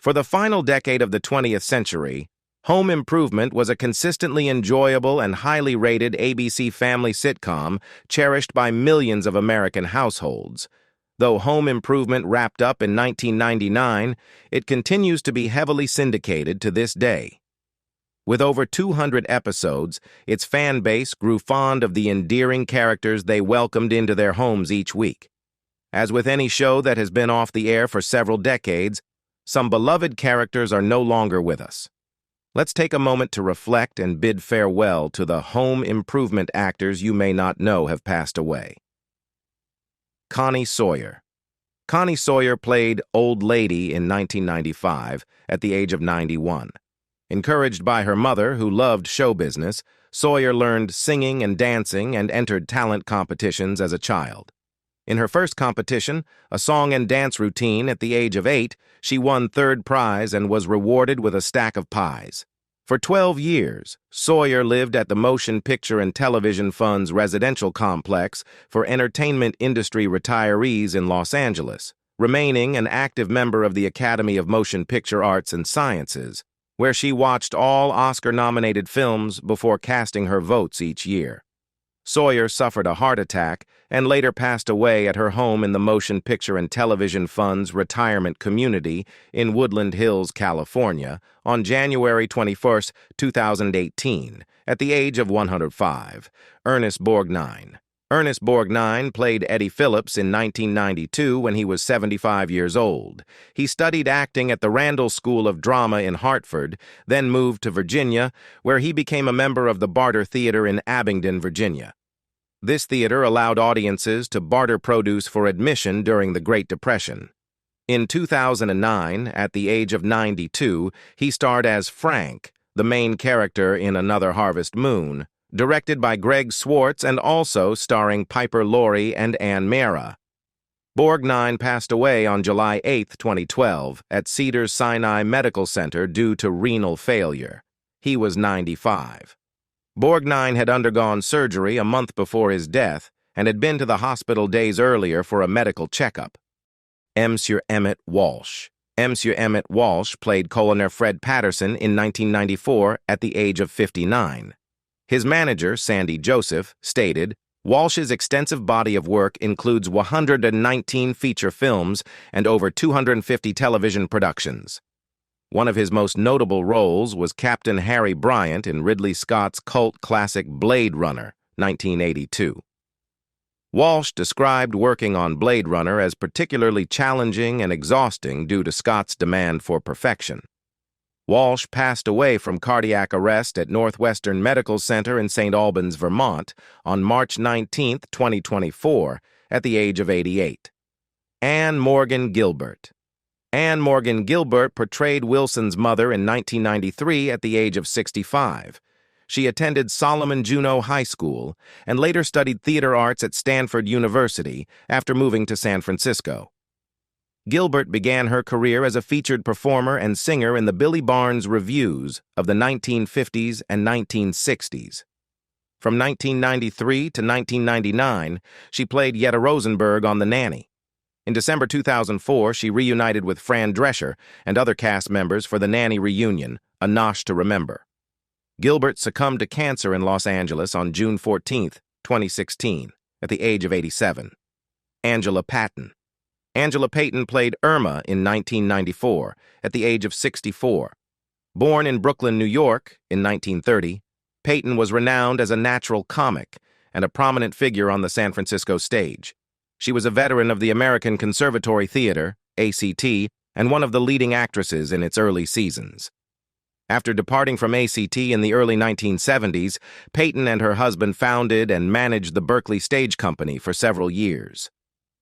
For the final decade of the 20th century, Home Improvement was a consistently enjoyable and highly rated ABC family sitcom cherished by millions of American households. Though Home Improvement wrapped up in 1999, it continues to be heavily syndicated to this day. With over 200 episodes, its fan base grew fond of the endearing characters they welcomed into their homes each week. As with any show that has been off the air for several decades, some beloved characters are no longer with us. Let's take a moment to reflect and bid farewell to the Home Improvement actors you may not know have passed away. Connie Sawyer. Connie Sawyer played Old Lady in 1995 at the age of 91. Encouraged by her mother, who loved show business, Sawyer learned singing and dancing and entered talent competitions as a child. In her first competition, a song and dance routine at the age of 8, she won third prize and was rewarded with a stack of pies. For 12 years, Sawyer lived at the Motion Picture and Television Fund's residential complex for entertainment industry retirees in Los Angeles, remaining an active member of the Academy of Motion Picture Arts and Sciences, where she watched all Oscar-nominated films before casting her votes each year. Sawyer suffered a heart attack and later passed away at her home in the Motion Picture and Television Fund's retirement community in Woodland Hills, California, on January 21, 2018, at the age of 105. Ernest Borgnine. Ernest Borgnine played Eddie Phillips in 1992 when he was 75 years old. He studied acting at the Randall School of Drama in Hartford, then moved to Virginia, where he became a member of the Barter Theater in Abingdon, Virginia. This theater allowed audiences to barter produce for admission during the Great Depression. In 2009, at the age of 92, he starred as Frank, the main character in Another Harvest Moon, directed by Greg Swartz and also starring Piper Laurie and Ann Mara. Borgnine passed away on July 8, 2012, at Cedars-Sinai Medical Center due to renal failure. He was 95. Borgnine had undergone surgery a month before his death and had been to the hospital days earlier for a medical checkup. Monsieur Emmett Walsh. Monsieur Emmett Walsh played Colonel Fred Patterson in 1994 at the age of 59. His manager, Sandy Joseph, stated, "Walsh's extensive body of work includes 119 feature films and over 250 television productions." One of his most notable roles was Captain Harry Bryant in Ridley Scott's cult classic Blade Runner, 1982. Walsh described working on Blade Runner as particularly challenging and exhausting due to Scott's demand for perfection. Walsh passed away from cardiac arrest at Northwestern Medical Center in St. Albans, Vermont, on March 19, 2024, at the age of 88. Anne Morgan Gilbert. Anne Morgan Gilbert portrayed Wilson's mother in 1993 at the age of 65. She attended Solomon Juneau High School and later studied theater arts at Stanford University after moving to San Francisco. Gilbert began her career as a featured performer and singer in the Billy Barnes revues of the 1950s and 1960s. From 1993 to 1999, she played Yetta Rosenberg on The Nanny. In December 2004, she reunited with Fran Drescher and other cast members for The Nanny reunion, A Nosh to Remember. Gilbert succumbed to cancer in Los Angeles on June 14, 2016, at the age of 87. Angela Patton. Angela Patton played Irma in 1994, at the age of 64. Born in Brooklyn, New York, in 1930, Patton was renowned as a natural comic and a prominent figure on the San Francisco stage. She was a veteran of the American Conservatory Theater, ACT, and one of the leading actresses in its early seasons. After departing from ACT in the early 1970s, Patton and her husband founded and managed the Berkeley Stage Company for several years.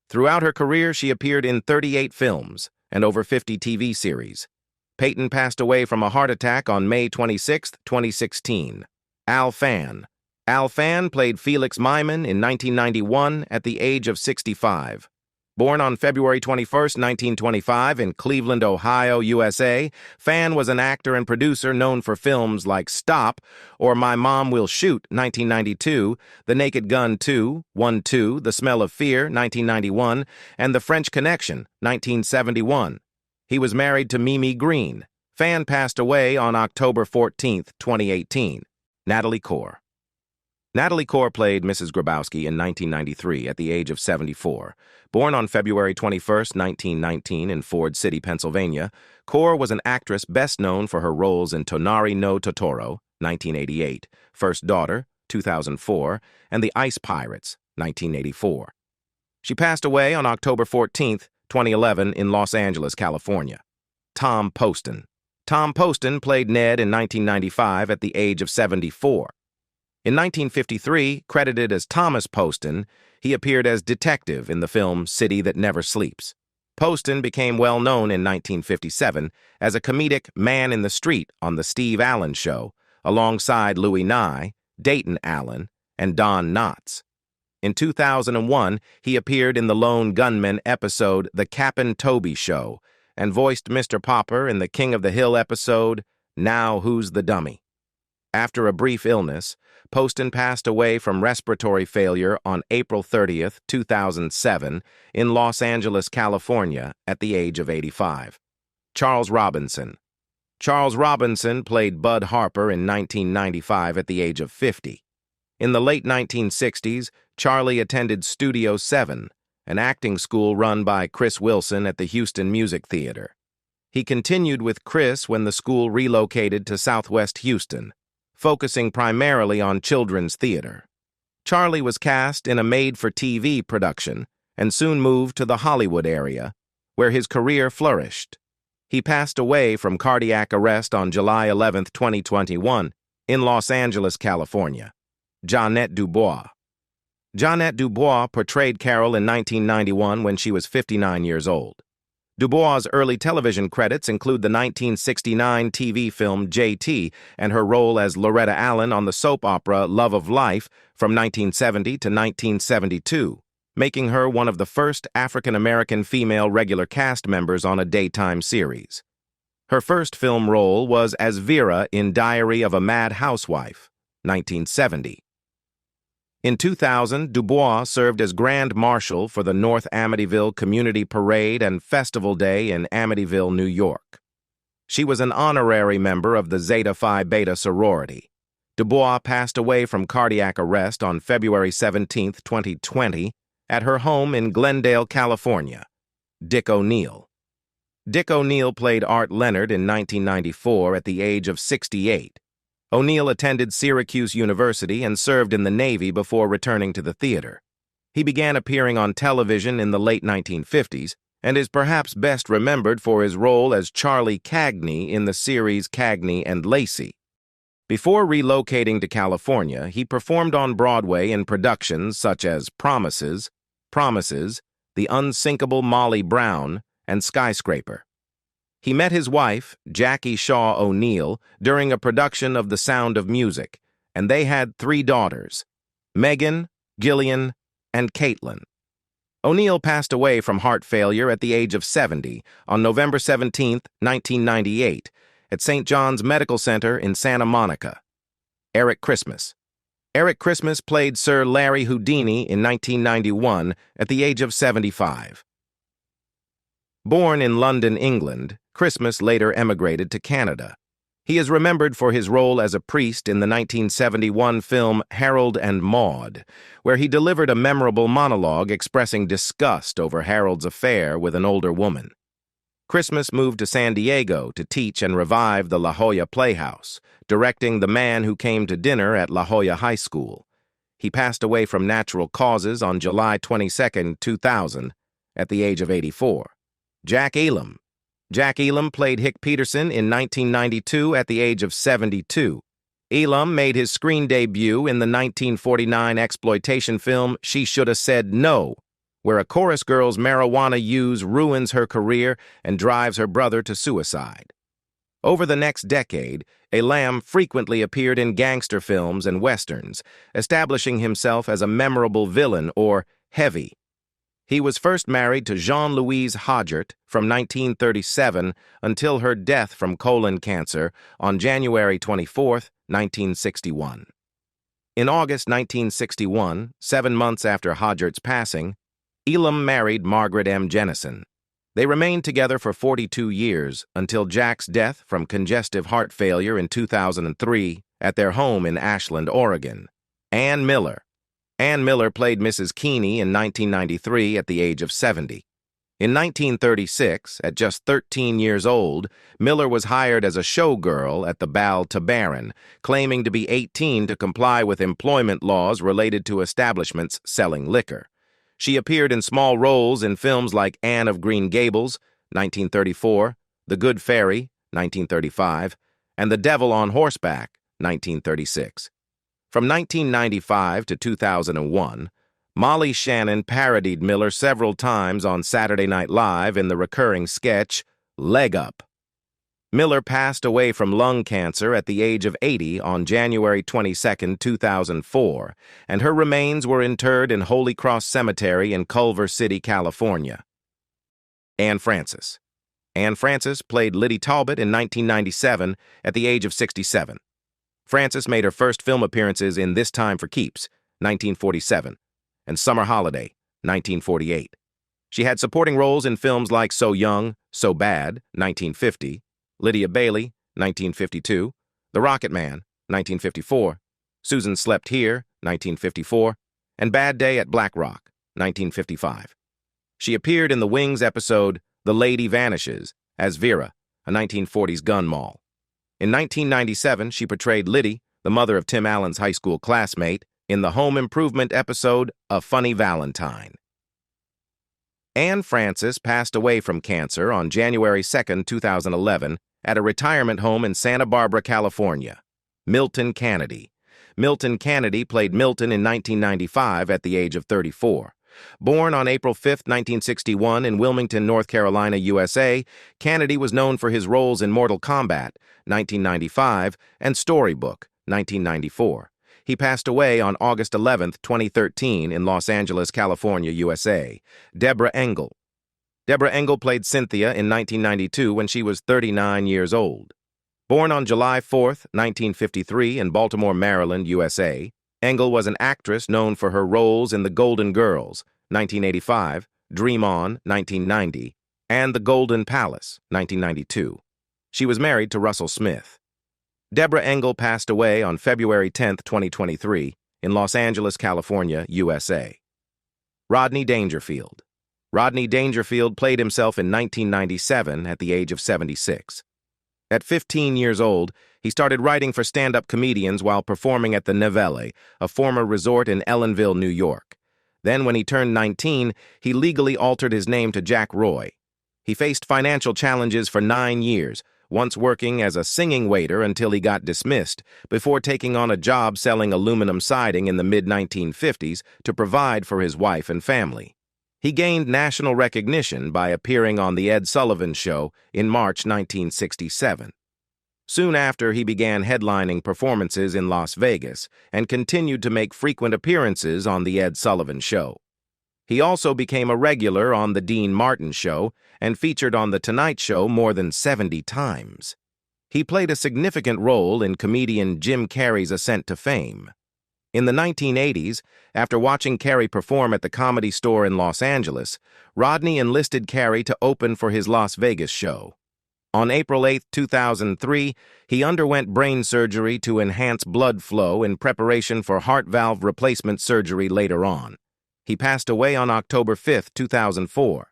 Throughout her career, she appeared in 38 films and over 50 TV series. Patton passed away from a heart attack on May 26, 2016. Al Fan. Al Fan played Felix Myman in 1991 at the age of 65. Born on February 21, 1925 in Cleveland, Ohio, USA, Fan was an actor and producer known for films like Stop or My Mom Will Shoot, 1992, The Naked Gun 2, 1-2, The Smell of Fear, 1991, and The French Connection, 1971. He was married to Mimi Green. Fan passed away on October 14, 2018. Natalie Corr. Natalie Corr played Mrs. Grabowski in 1993 at the age of 74. Born on February 21, 1919 in Ford City, Pennsylvania, Corr was an actress best known for her roles in Tonari no Totoro, 1988, First Daughter, 2004, and The Ice Pirates, 1984. She passed away on October 14, 2011 in Los Angeles, California. Tom Poston. Tom Poston played Ned in 1995 at the age of 74. In 1953, credited as Thomas Poston, he appeared as detective in the film City That Never Sleeps. Poston became well known in 1957 as a comedic man in the street on The Steve Allen Show, alongside Louis Nye, Dayton Allen, and Don Knotts. In 2001, he appeared in the Lone Gunman episode The Cap'n Toby Show and voiced Mr. Popper in the King of the Hill episode Now Who's the Dummy? After a brief illness, Poston passed away from respiratory failure on April 30, 2007, in Los Angeles, California, at the age of 85. Charles Robinson. Charles Robinson played Bud Harper in 1995 at the age of 50. In the late 1960s, Charlie attended Studio 7, an acting school run by Chris Wilson at the Houston Music Theater. He continued with Chris when the school relocated to Southwest Houston, focusing primarily on children's theater. Charlie was cast in a made-for-TV production and soon moved to the Hollywood area, where his career flourished. He passed away from cardiac arrest on July 11, 2021, in Los Angeles, California. Jeanette Dubois. Jeanette Dubois portrayed Carol in 1991 when she was 59 years old. Dubois' early television credits include the 1969 TV film J.T. and her role as Loretta Allen on the soap opera Love of Life from 1970 to 1972, making her one of the first African-American female regular cast members on a daytime series. Her first film role was as Vera in Diary of a Mad Housewife, 1970. In 2000, Dubois served as Grand Marshal for the North Amityville Community Parade and Festival Day in Amityville, New York. She was an honorary member of the Zeta Phi Beta sorority. Dubois passed away from cardiac arrest on February 17, 2020, at her home in Glendale, California. Dick O'Neill. Dick O'Neill played Art Leonard in 1994 at the age of 68. O'Neill attended Syracuse University and served in the Navy before returning to the theater. He began appearing on television in the late 1950s and is perhaps best remembered for his role as Charlie Cagney in the series Cagney and Lacey. Before relocating to California, he performed on Broadway in productions such as Promises, The Unsinkable Molly Brown, and Skyscraper. He met his wife, Jackie Shaw O'Neill, during a production of The Sound of Music, and they had 3 daughters, Megan, Gillian, and Caitlin. O'Neill passed away from heart failure at the age of 70 on November 17, 1998, at St. John's Medical Center in Santa Monica. Eric Christmas. Eric Christmas played Sir Larry Houdini in 1991 at the age of 75. Born in London, England, Christmas later emigrated to Canada. He is remembered for his role as a priest in the 1971 film Harold and Maude, where he delivered a memorable monologue expressing disgust over Harold's affair with an older woman. Christmas moved to San Diego to teach and revive the La Jolla Playhouse, directing The Man Who Came to Dinner at La Jolla High School. He passed away from natural causes on July 22, 2000, at the age of 84. Jack Elam. Jack Elam played Hick Peterson in 1992 at the age of 72. Elam made his screen debut in the 1949 exploitation film She Shoulda Said No, where a chorus girl's marijuana use ruins her career and drives her brother to suicide. Over the next decade, Elam frequently appeared in gangster films and westerns, establishing himself as a memorable villain or heavy. He was first married to Jean-Louise Hodgert from 1937 until her death from colon cancer on January 24, 1961. In August 1961, 7 months after Hodgert's passing, Elam married Margaret M. Jennison. They remained together for 42 years until Jack's death from congestive heart failure in 2003 at their home in Ashland, Oregon. Ann Miller. Ann Miller played Mrs. Keeney in 1993 at the age of 70. In 1936, at just 13 years old, Miller was hired as a showgirl at the Bal Tabarin, claiming to be 18 to comply with employment laws related to establishments selling liquor. She appeared in small roles in films like Anne of Green Gables, 1934, The Good Fairy, 1935, and The Devil on Horseback, 1936. From 1995 to 2001, Molly Shannon parodied Miller several times on Saturday Night Live in the recurring sketch, Leg Up. Miller passed away from lung cancer at the age of 80 on January 22, 2004, and her remains were interred in Holy Cross Cemetery in Culver City, California. Anne Francis. Anne Francis played Liddy Talbot in 1997 at the age of 67. Francis made her first film appearances in This Time for Keeps, 1947, and Summer Holiday, 1948. She had supporting roles in films like So Young, So Bad, 1950, Lydia Bailey, 1952, The Rocket Man, 1954, Susan Slept Here, 1954, and Bad Day at Black Rock, 1955. She appeared in the Wings episode The Lady Vanishes as Vera, a 1940s gun moll. In 1997, she portrayed Liddy, the mother of Tim Allen's high school classmate, in the Home Improvement episode A Funny Valentine. Anne Francis passed away from cancer on January 2, 2011, at a retirement home in Santa Barbara, California. Milton Kennedy. Milton Kennedy played Milton in 1995 at the age of 34. Born on April 5, 1961 in Wilmington, North Carolina, USA, Kennedy was known for his roles in Mortal Kombat, 1995, and Storybook, 1994. He passed away on August 11, 2013 in Los Angeles, California, USA. Deborah Engel. Deborah Engel played Cynthia in 1992 when she was 39 years old. Born on July 4, 1953 in Baltimore, Maryland, USA, Engel was an actress known for her roles in The Golden Girls, 1985, Dream On, 1990, and The Golden Palace, 1992. She was married to Russell Smith. Deborah Engel passed away on February 10, 2023, in Los Angeles, California, USA. Rodney Dangerfield. Rodney Dangerfield played himself in 1997 at the age of 76. At 15 years old, he started writing for stand-up comedians while performing at the Nivelle, a former resort in Ellenville, New York. Then, when he turned 19, he legally altered his name to Jack Roy. He faced financial challenges for 9 years, once working as a singing waiter until he got dismissed, before taking on a job selling aluminum siding in the mid-1950s to provide for his wife and family. He gained national recognition by appearing on The Ed Sullivan Show in March 1967. Soon after, he began headlining performances in Las Vegas and continued to make frequent appearances on The Ed Sullivan Show. He also became a regular on The Dean Martin Show and featured on The Tonight Show more than 70 times. He played a significant role in comedian Jim Carrey's ascent to fame. In the 1980s, after watching Carrey perform at the Comedy Store in Los Angeles, Rodney enlisted Carrey to open for his Las Vegas show. On April 8, 2003, he underwent brain surgery to enhance blood flow in preparation for heart valve replacement surgery later on. He passed away on October 5, 2004.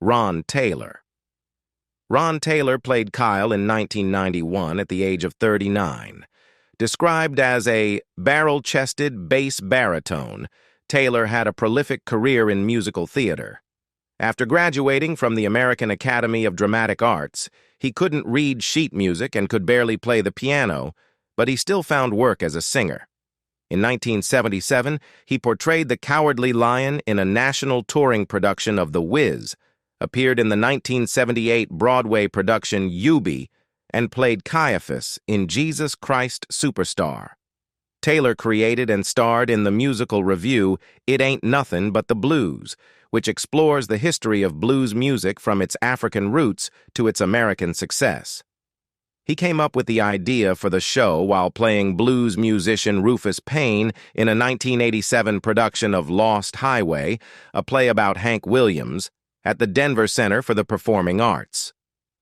Ron Taylor. Ron Taylor played Kyle in 1991 at the age of 39. Described as a barrel-chested bass baritone, Taylor had a prolific career in musical theater. After graduating from the American Academy of Dramatic Arts, he couldn't read sheet music and could barely play the piano, but he still found work as a singer. In 1977, he portrayed the Cowardly Lion in a national touring production of The Wiz, appeared in the 1978 Broadway production Eubie, and played Caiaphas in Jesus Christ Superstar. Taylor created and starred in the musical revue It Ain't Nothin' But the Blues, which explores the history of blues music from its African roots to its American success. He came up with the idea for the show while playing blues musician Rufus Payne in a 1987 production of Lost Highway, a play about Hank Williams, at the Denver Center for the Performing Arts.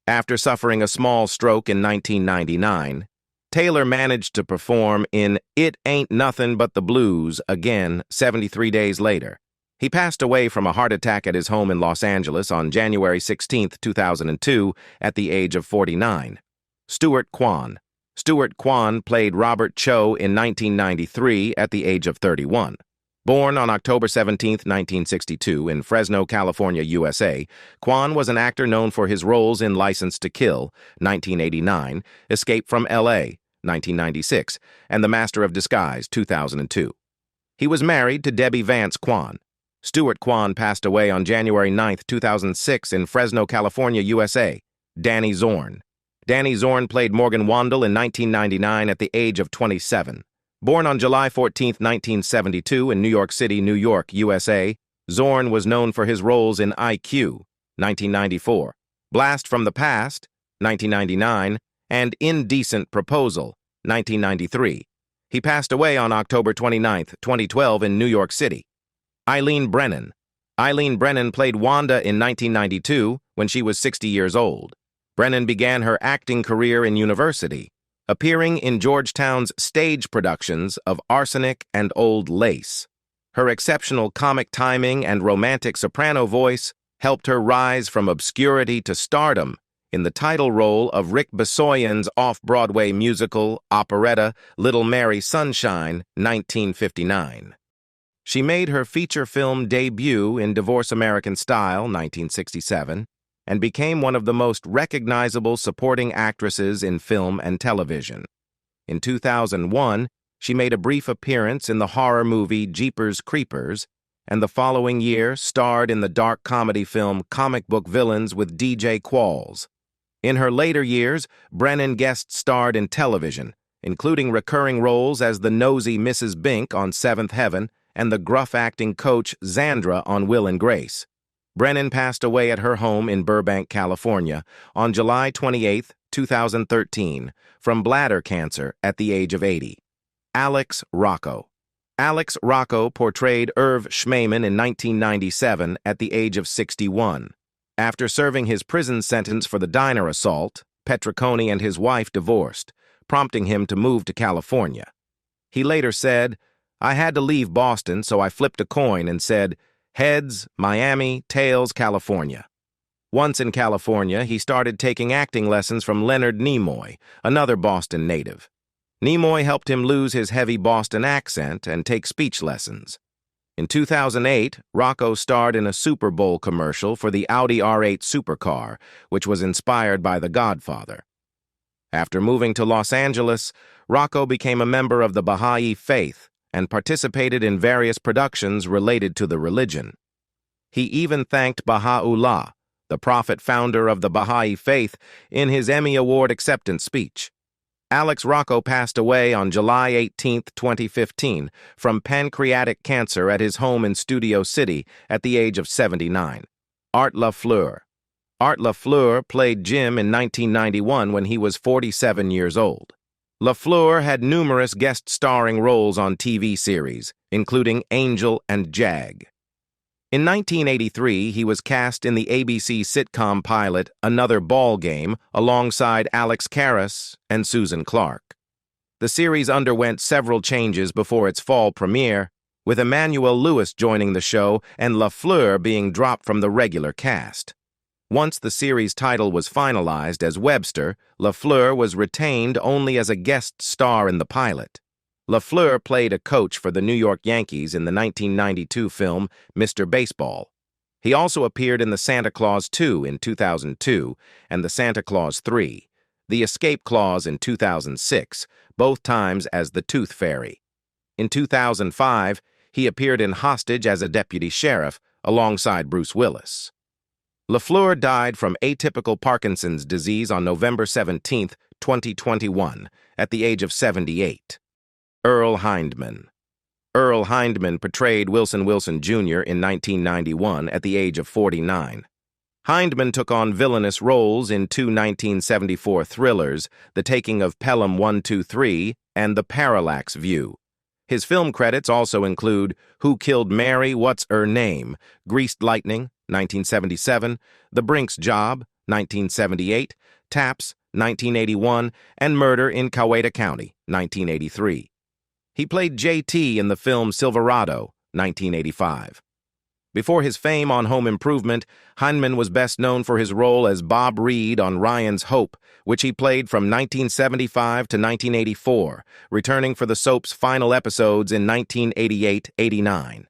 After suffering a small stroke in 1999, Taylor managed to perform in It Ain't Nothing But the Blues again 73 days later. He passed away from a heart attack at his home in Los Angeles on January 16, 2002, at the age of 49. Stuart Kwan. Stuart Kwan played Robert Cho in 1993 at the age of 31. Born on October 17, 1962, in Fresno, California, USA, Kwan was an actor known for his roles in License to Kill, 1989, Escape from L.A., 1996, and The Master of Disguise, 2002. He was married to Debbie Vance Kwan. Stuart Kwan passed away on January 9, 2006, in Fresno, California, USA. Danny Zorn. Danny Zorn played Morgan Wandel in 1999 at the age of 27. Born on July 14, 1972, in New York City, New York, USA, Zorn was known for his roles in IQ, 1994, Blast from the Past, 1999, and Indecent Proposal, 1993. He passed away on October 29, 2012, in New York City. Eileen Brennan. Eileen Brennan played Wanda in 1992 when she was 60 years old. Brennan began her acting career in university, appearing in Georgetown's stage productions of Arsenic and Old Lace. Her exceptional comic timing and romantic soprano voice helped her rise from obscurity to stardom in the title role of Rick Besoyan's off-Broadway musical operetta Little Mary Sunshine, 1959. She made her feature film debut in Divorce American Style, 1967, and became one of the most recognizable supporting actresses in film and television. In 2001, she made a brief appearance in the horror movie Jeepers Creepers, and the following year starred in the dark comedy film Comic Book Villains with DJ Qualls. In her later years, Brennan guest starred in television, including recurring roles as the nosy Mrs. Bink on Seventh Heaven and the gruff acting coach Xandra on Will and Grace. Brennan passed away at her home in Burbank, California, on July 28, 2013, from bladder cancer at the age of 80. Alex Rocco. Alex Rocco portrayed Irv Schmeiman in 1997 at the age of 61. After serving his prison sentence for the diner assault, Petricone and his wife divorced, prompting him to move to California. He later said, "I had to leave Boston, so I flipped a coin and said, heads, Miami, tails, California." Once in California, he started taking acting lessons from Leonard Nimoy, another Boston native. Nimoy helped him lose his heavy Boston accent and take speech lessons. In 2008, Rocco starred in a Super Bowl commercial for the Audi R8 supercar, which was inspired by The Godfather. After moving to Los Angeles, Rocco became a member of the Baha'i Faith and participated in various productions related to the religion. He even thanked Baha'u'llah, the prophet founder of the Baha'i Faith, in his Emmy Award acceptance speech. Alex Rocco passed away on July 18, 2015, from pancreatic cancer at his home in Studio City at the age of 79. Art Lafleur. Art Lafleur played Jim in 1991 when he was 47 years old. Lafleur had numerous guest starring roles on TV series, including Angel and Jag. In 1983, he was cast in the ABC sitcom pilot Another Ball Game alongside Alex Karras and Susan Clark. The series underwent several changes before its fall premiere, with Emmanuel Lewis joining the show and Lafleur being dropped from the regular cast. Once the series title was finalized as Webster, Lafleur was retained only as a guest star in the pilot. Lafleur played a coach for the New York Yankees in the 1992 film Mr. Baseball. He also appeared in The Santa Claus 2 in 2002 and The Santa Claus 3, The Escape Clause in 2006, both times as the Tooth Fairy. In 2005, he appeared in Hostage as a deputy sheriff alongside Bruce Willis. Lafleur died from atypical Parkinson's disease on November 17, 2021, at the age of 78. Earl Hindman. Earl Hindman portrayed Wilson Wilson Jr. in 1991 at the age of 49. Hindman took on villainous roles in two 1974 thrillers, The Taking of Pelham 123 and The Parallax View. His film credits also include Who Killed Mary, What's Her Name, Greased Lightning, 1977, The Brink's Job, 1978, Taps, 1981, and Murder in Coweta County, 1983. He played J.T. in the film Silverado, 1985. Before his fame on Home Improvement, Hyneman was best known for his role as Bob Reed on Ryan's Hope, which he played from 1975 to 1984, returning for the soap's final episodes in 1988-89.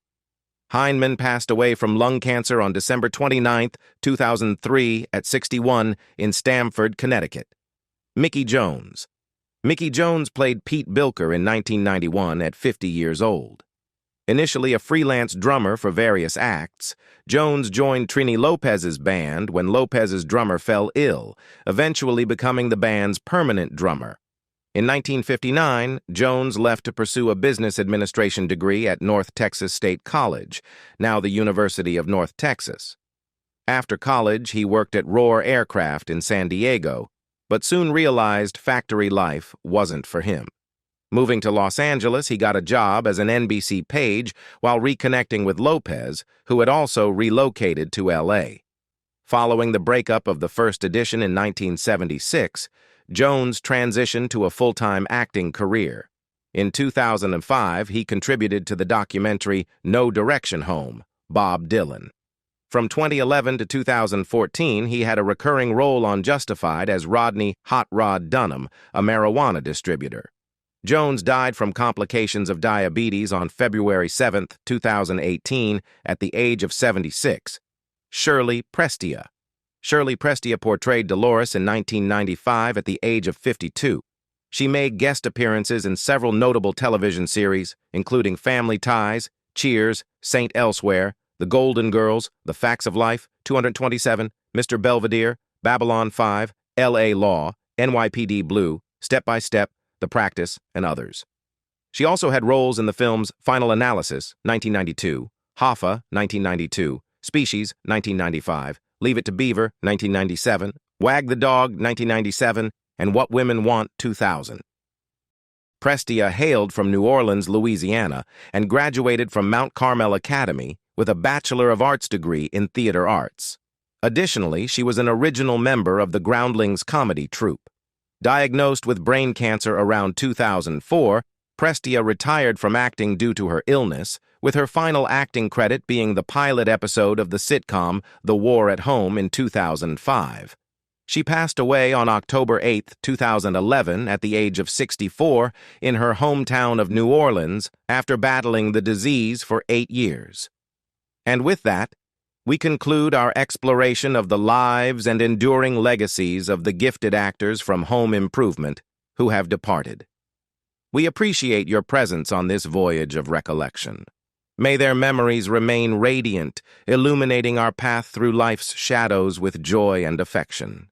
Hyneman passed away from lung cancer on December 29, 2003, at 61 in Stamford, Connecticut. Mickey Jones. Mickey Jones played Pete Bilker in 1991 at 50 years old. Initially a freelance drummer for various acts, Jones joined Trini Lopez's band when Lopez's drummer fell ill, eventually becoming the band's permanent drummer. In 1959, Jones left to pursue a business administration degree at North Texas State College, now the University of North Texas. After college, he worked at Roar Aircraft in San Diego, but soon realized factory life wasn't for him. Moving to Los Angeles, he got a job as an NBC page while reconnecting with Lopez, who had also relocated to L.A. Following the breakup of the first edition in 1976, Jones transitioned to a full-time acting career. In 2005, he contributed to the documentary No Direction Home, Bob Dylan. From 2011 to 2014, he had a recurring role on Justified as Rodney Hot Rod Dunham, a marijuana distributor. Jones died from complications of diabetes on February 7, 2018, at the age of 76. Shirley Prestia. Shirley Prestia portrayed Dolores in 1995 at the age of 52. She made guest appearances in several notable television series, including Family Ties, Cheers, Saint Elsewhere, The Golden Girls, The Facts of Life, 227, Mr. Belvedere, Babylon 5, L.A. Law, NYPD Blue, Step by Step, The Practice, and others. She also had roles in the films Final Analysis, 1992, Hoffa, 1992, Species, 1995, Leave It to Beaver, 1997, Wag the Dog, 1997, and What Women Want, 2000. Prestia hailed from New Orleans, Louisiana, and graduated from Mount Carmel Academy with a Bachelor of Arts degree in theater arts. Additionally, she was an original member of the Groundlings comedy troupe. Diagnosed with brain cancer around 2004, Prestia retired from acting due to her illness, with her final acting credit being the pilot episode of the sitcom The War at Home in 2005. She passed away on October 8, 2011, at the age of 64, in her hometown of New Orleans after battling the disease for 8 years. And with that, we conclude our exploration of the lives and enduring legacies of the gifted actors from Home Improvement who have departed. We appreciate your presence on this voyage of recollection. May their memories remain radiant, illuminating our path through life's shadows with joy and affection.